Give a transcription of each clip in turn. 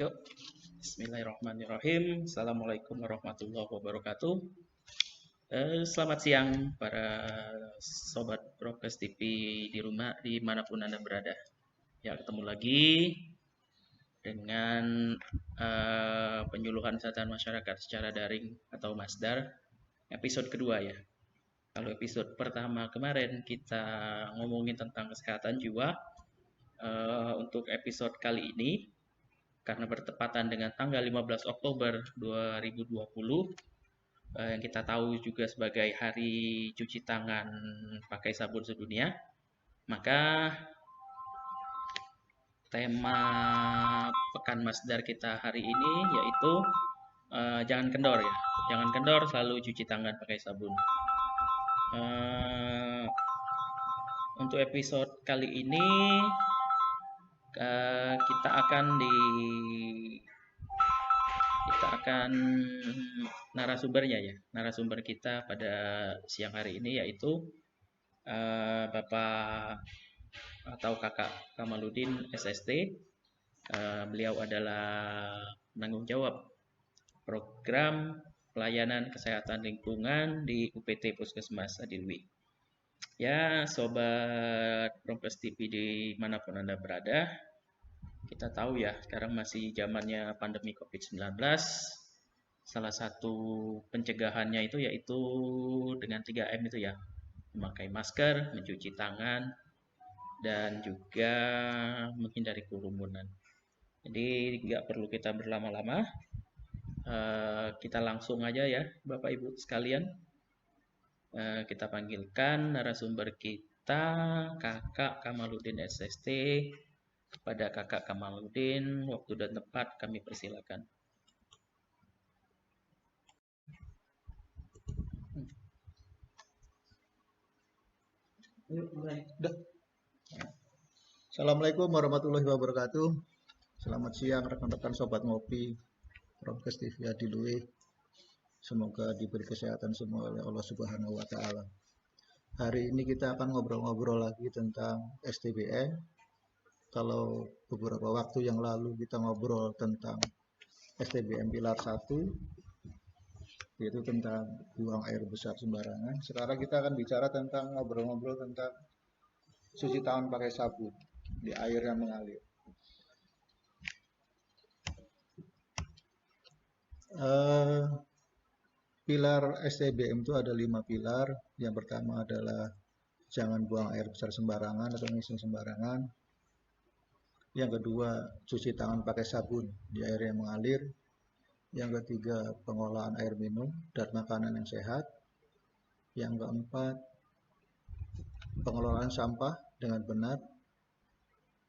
Yuk, Bismillahirrahmanirrahim. Assalamualaikum warahmatullahi wabarakatuh. Selamat siang para sobat Prokes TV di rumah, dimanapun Anda berada. Ya, ketemu lagi dengan penyuluhan kesehatan masyarakat secara daring atau Masdar, episode kedua ya. Kalau episode pertama kemarin kita ngomongin tentang kesehatan jiwa, untuk episode kali ini karena bertepatan dengan tanggal 15 Oktober 2020, yang kita tahu juga sebagai Hari Cuci Tangan Pakai Sabun Sedunia, maka tema Pekan Masdar kita hari ini yaitu jangan kendor ya, jangan kendor, selalu cuci tangan pakai sabun. Untuk episode kali ini kita akan narasumbernya ya. Narasumber kita pada siang hari ini yaitu Bapak atau Kakak Kamaludin SST. Beliau adalah penanggung jawab program pelayanan kesehatan lingkungan di UPT Puskesmas Adilwi. Ya, sobat Prokes TV dimanapun Anda berada, kita tahu ya, sekarang masih zamannya pandemi COVID-19. Salah satu pencegahannya itu yaitu dengan 3M itu ya, memakai masker, mencuci tangan, dan juga menghindari kerumunan. Jadi nggak perlu kita berlama-lama, kita langsung aja ya Bapak Ibu sekalian. Kita panggilkan narasumber kita, Kakak Kamaludin SST. Pada Kakak Kamaludin, waktu dan tempat kami persilakan. Assalamualaikum warahmatullahi wabarakatuh. Selamat siang rekan-rekan sobat ngopi Prokes TV Adilwi. Semoga diberi kesehatan semua oleh Allah Subhanahu wa taala. Hari ini kita akan ngobrol-ngobrol lagi tentang STBM. Kalau beberapa waktu yang lalu kita ngobrol tentang STBM pilar 1, yaitu tentang buang air besar sembarangan. Sekarang kita akan bicara tentang ngobrol-ngobrol tentang cuci tangan pakai sabun di air yang mengalir. Pilar STBM itu ada 5 pilar. Yang pertama adalah jangan buang air besar sembarangan atau ngising sembarangan. Yang kedua, cuci tangan pakai sabun di air yang mengalir. Yang ketiga, pengolahan air minum dan makanan yang sehat. Yang keempat, pengelolaan sampah dengan benar.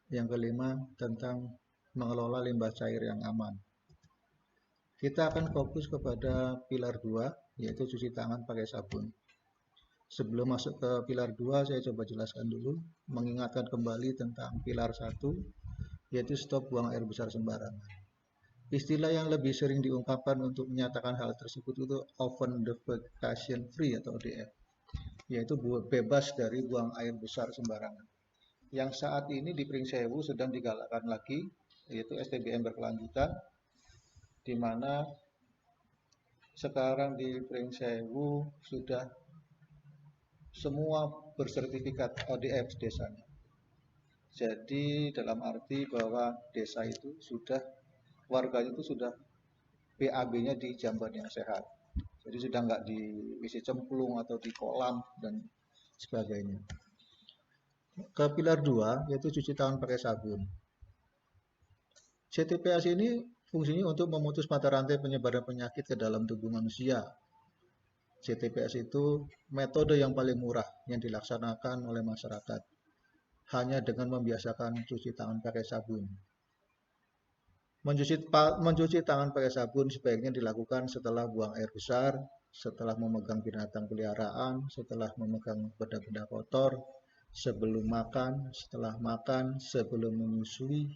Yang kelima, tentang mengelola limbah cair yang aman. Kita akan fokus kepada pilar 2, yaitu cuci tangan pakai sabun. Sebelum masuk ke pilar 2, saya coba jelaskan dulu, mengingatkan kembali tentang pilar 1, yaitu stop buang air besar sembarangan. Istilah yang lebih sering diungkapkan untuk menyatakan hal tersebut itu open defecation free atau ODF, yaitu bebas dari buang air besar sembarangan. Yang saat ini di Pringsewu sedang digalakkan lagi, yaitu STBM berkelanjutan, di mana sekarang di Pringsewu sudah semua bersertifikat ODF desanya. Jadi dalam arti bahwa desa itu sudah, warganya itu sudah BAB-nya di jamban yang sehat. Jadi sudah nggak di WC cemplung atau di kolam dan sebagainya. Ke pilar 2, yaitu cuci tangan pakai sabun. CTPS ini fungsinya untuk memutus mata rantai penyebaran penyakit ke dalam tubuh manusia. CTPS itu metode yang paling murah yang dilaksanakan oleh masyarakat, hanya dengan membiasakan cuci tangan pakai sabun. Mencuci tangan pakai sabun sebaiknya dilakukan setelah buang air besar, setelah memegang binatang peliharaan, setelah memegang benda-benda kotor, sebelum makan, setelah makan, sebelum menyusui,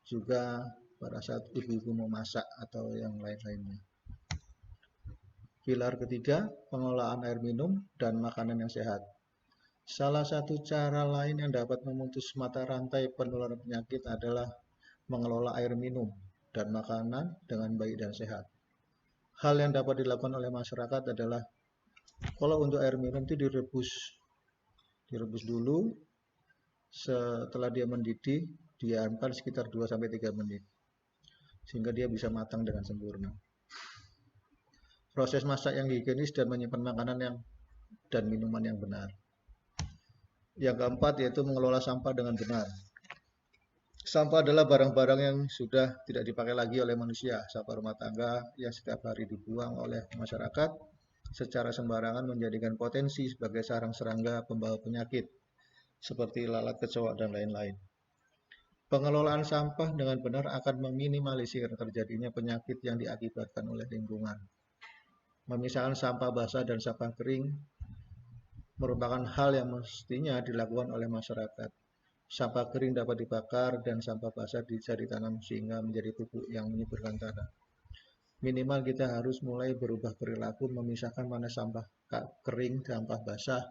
juga pada saat ibu-ibu memasak atau yang lain-lainnya. Pilar ketiga, pengolahan air minum dan makanan yang sehat. Salah satu cara lain yang dapat memutus mata rantai penularan penyakit adalah mengelola air minum dan makanan dengan baik dan sehat. Hal yang dapat dilakukan oleh masyarakat adalah kalau untuk air minum itu direbus dulu, setelah dia mendidih, diamkan sekitar 2-3 menit sehingga dia bisa matang dengan sempurna. Proses masak yang higienis dan menyimpan makanan dan minuman yang benar. Yang keempat yaitu mengelola sampah dengan benar. Sampah adalah barang-barang yang sudah tidak dipakai lagi oleh manusia. Sampah rumah tangga yang setiap hari dibuang oleh masyarakat secara sembarangan menjadikan potensi sebagai sarang serangga pembawa penyakit seperti lalat, kecoa, dan lain-lain. Pengelolaan sampah dengan benar akan meminimalisir terjadinya penyakit yang diakibatkan oleh lingkungan. Memisahkan sampah basah dan sampah kering merupakan hal yang mestinya dilakukan oleh masyarakat. Sampah kering dapat dibakar dan sampah basah bisa ditanam sehingga menjadi pupuk yang menyuburkan tanah. Minimal kita harus mulai berubah perilaku memisahkan mana sampah kering, sampah basah,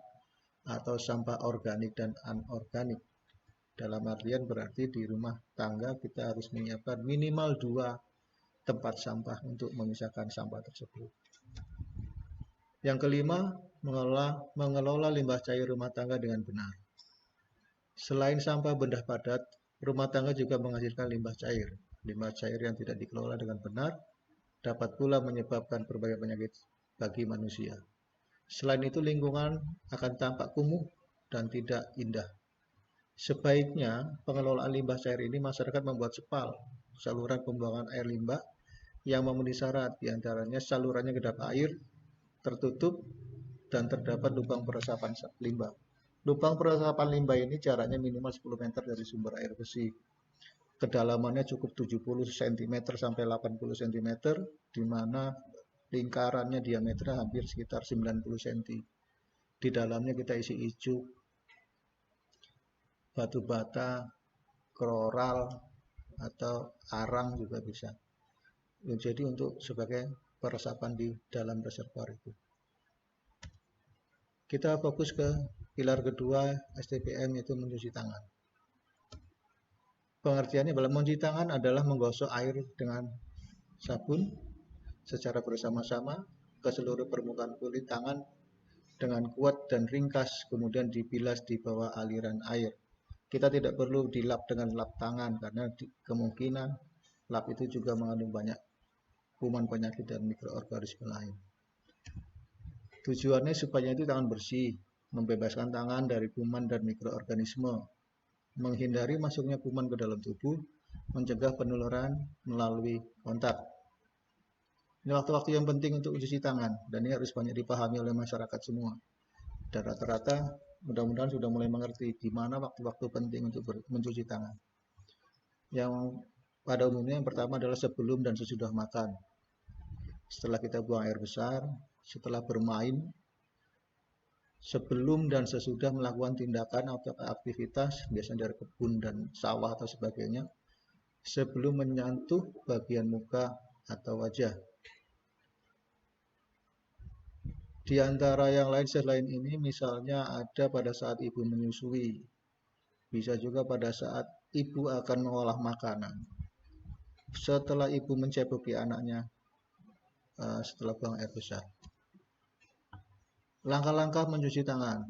atau sampah organik dan anorganik. Dalam artian berarti di rumah tangga kita harus menyiapkan minimal 2 tempat sampah untuk memisahkan sampah tersebut. Yang kelima, mengelola limbah cair rumah tangga dengan benar. Selain sampah benda padat, rumah tangga juga menghasilkan limbah cair. Limbah cair yang tidak dikelola dengan benar dapat pula menyebabkan berbagai penyakit bagi manusia. Selain itu, lingkungan akan tampak kumuh dan tidak indah. Sebaiknya pengelolaan limbah cair ini masyarakat membuat SPAL, saluran pembuangan air limbah yang memenuhi syarat, diantaranya salurannya kedap air, tertutup, dan terdapat lubang peresapan limbah. Lubang peresapan limbah ini jaraknya minimal 10 meter dari sumber air bersih. Kedalamannya cukup 70 cm sampai 80 cm, di mana lingkarannya diameternya hampir sekitar 90 cm. Di dalamnya kita isi icuk, batu bata, koral, atau arang juga bisa. Jadi untuk sebagai peresapan di dalam reservoir itu. Kita fokus ke pilar kedua STPM, yaitu mencuci tangan. Pengertiannya adalah mencuci tangan adalah menggosok air dengan sabun secara bersama-sama ke seluruh permukaan kulit tangan dengan kuat dan ringkas, kemudian dibilas di bawah aliran air. Kita tidak perlu dilap dengan lap tangan karena kemungkinan lap itu juga mengandung banyak kuman, penyakit, dan mikroorganisme lain. Tujuannya supaya itu tangan bersih, membebaskan tangan dari kuman dan mikroorganisme, menghindari masuknya kuman ke dalam tubuh, mencegah penularan melalui kontak. Ini waktu-waktu yang penting untuk mencuci tangan, dan ini harus banyak dipahami oleh masyarakat semua. Dan rata-rata mudah-mudahan sudah mulai mengerti di mana waktu-waktu penting untuk mencuci tangan. Yang pada umumnya yang pertama adalah sebelum dan sesudah makan. Setelah kita buang air besar, setelah bermain, sebelum dan sesudah melakukan tindakan atau aktivitas, biasanya dari kebun dan sawah atau sebagainya, sebelum menyentuh bagian muka atau wajah. Di antara yang lain selain ini, misalnya ada pada saat ibu menyusui, bisa juga pada saat ibu akan mengolah makanan, setelah ibu menceboki anaknya, setelah buang air besar. Langkah-langkah mencuci tangan.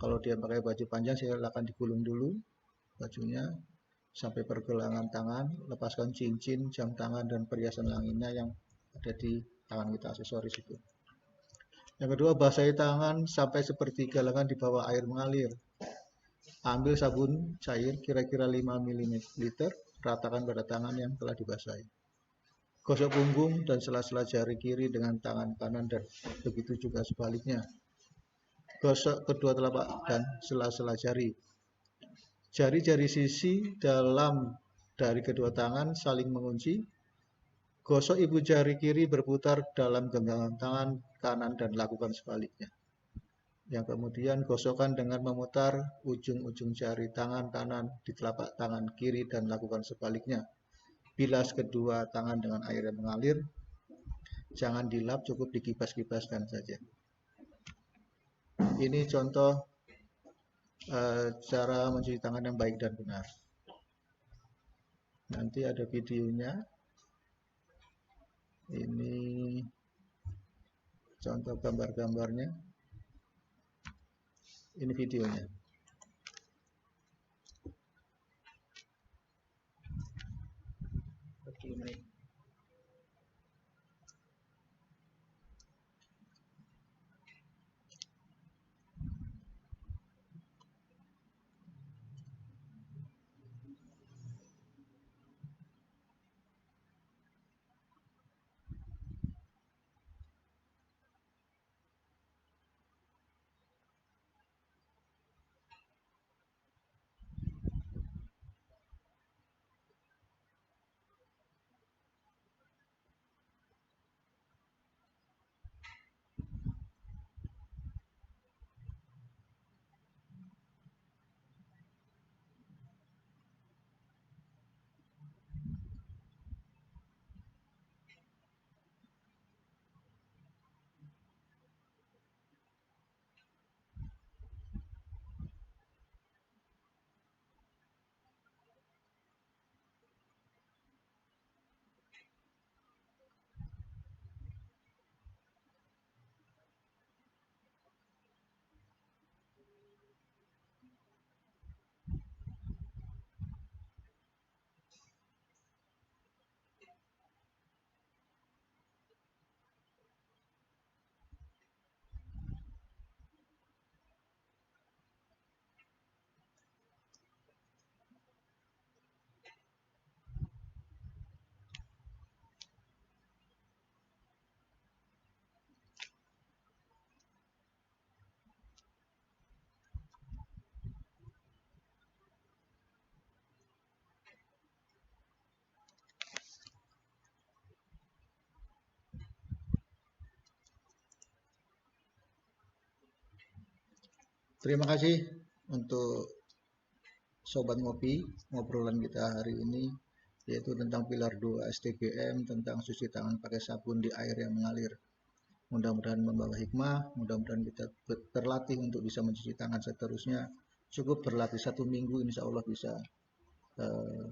Kalau dia pakai baju panjang, silakan digulung dulu bajunya sampai pergelangan tangan, lepaskan cincin, jam tangan, dan perhiasan lainnya yang ada di tangan kita, aksesoris itu. Yang kedua, basahi tangan sampai sepertiga lengan di bawah air mengalir. Ambil sabun cair kira-kira 5 ml, ratakan pada tangan yang telah dibasahi. Gosok punggung dan sela-sela jari kiri dengan tangan kanan dan begitu juga sebaliknya. Gosok kedua telapak dan sela-sela jari. Jari-jari sisi dalam dari kedua tangan saling mengunci. Gosok ibu jari kiri berputar dalam genggaman tangan kanan dan lakukan sebaliknya. Yang kemudian gosokkan dengan memutar ujung-ujung jari tangan kanan di telapak tangan kiri dan lakukan sebaliknya. Bilas kedua tangan dengan air yang mengalir, jangan dilap, cukup dikibas-kibaskan saja. Ini contoh cara mencuci tangan yang baik dan benar. Nanti ada videonya. Ini contoh gambar-gambarnya. Ini videonya. 40 menit. Terima kasih untuk Sobat Ngopi, ngobrolan kita hari ini yaitu tentang pilar 2 STBM, tentang cuci tangan pakai sabun di air yang mengalir. Mudah-mudahan membawa hikmah, mudah-mudahan kita berlatih untuk bisa mencuci tangan seterusnya. Cukup berlatih 1 minggu, insya Allah eh,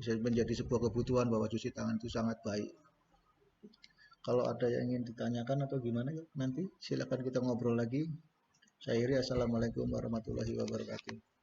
bisa menjadi sebuah kebutuhan bahwa cuci tangan itu sangat baik. Kalau ada yang ingin ditanyakan atau gimana nanti silakan kita ngobrol lagi. Saya Iri, assalamualaikum warahmatullahi wabarakatuh.